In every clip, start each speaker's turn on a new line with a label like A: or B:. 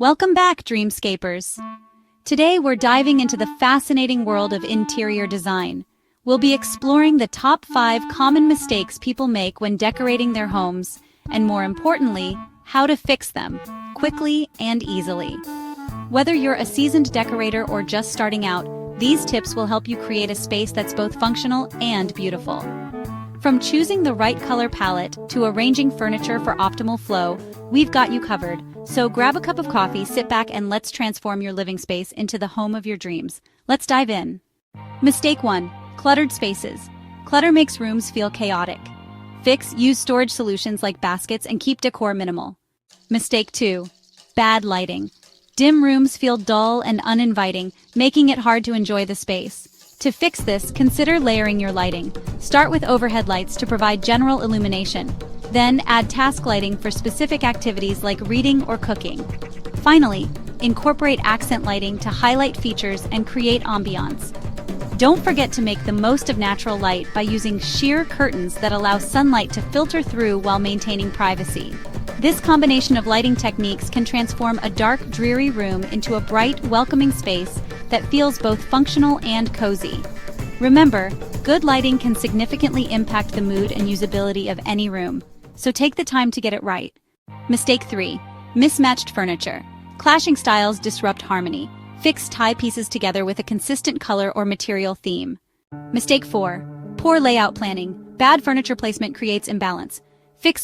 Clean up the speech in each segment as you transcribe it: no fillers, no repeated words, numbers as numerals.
A: Welcome back, Dreamscapers! Today we're diving into the fascinating world of interior design. We'll be exploring the top 5 common mistakes people make when decorating their homes, and more importantly, how to fix them, quickly and easily. Whether you're a seasoned decorator or just starting out, these tips will help you create a space that's both functional and beautiful. From choosing the right color palette to arranging furniture for optimal flow, we've got you covered. So grab a cup of coffee, sit back, and let's transform your living space into the home of your dreams. Let's dive in. Mistake 1. Cluttered spaces. Clutter makes rooms feel chaotic. Use storage solutions like baskets and keep decor minimal. Mistake 2. Bad lighting. Dim rooms feel dull and uninviting, making it hard to enjoy the space. To fix this, consider layering your lighting. Start with overhead lights to provide general illumination. Then add task lighting for specific activities like reading or cooking. Finally, incorporate accent lighting to highlight features and create ambiance. Don't forget to make the most of natural light by using sheer curtains that allow sunlight to filter through while maintaining privacy. This combination of lighting techniques can transform a dark, dreary room into a bright, welcoming space that feels both functional and cozy. Remember, good lighting can significantly impact the mood and usability of any room, so take the time to get it right. Mistake 3. Mismatched furniture. Clashing styles disrupt harmony. Tie pieces together with a consistent color or material theme. Mistake 4. Poor layout planning. Bad furniture placement creates imbalance.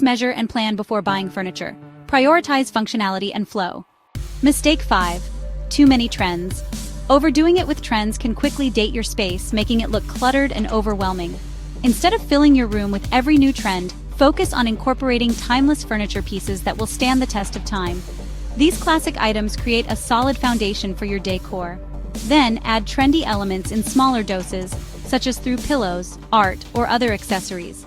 A: Measure and plan before buying furniture. Prioritize functionality and flow. Mistake 5. Too many trends. Overdoing it with trends can quickly date your space, making it look cluttered and overwhelming. Instead of filling your room with every new trend, focus on incorporating timeless furniture pieces that will stand the test of time. These classic items create a solid foundation for your decor. Then add trendy elements in smaller doses, such as through pillows, art, or other accessories.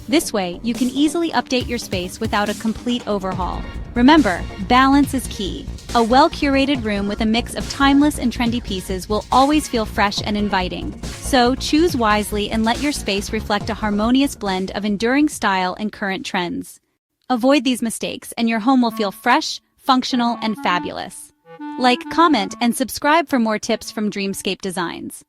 A: This way, you can easily update your space without a complete overhaul. Remember, balance is key. A well-curated room with a mix of timeless and trendy pieces will always feel fresh and inviting. So choose wisely and let your space reflect a harmonious blend of enduring style and current trends. Avoid these mistakes and your home will feel fresh, functional, and fabulous. Like, comment, and subscribe for more tips from Dreamscape Designs.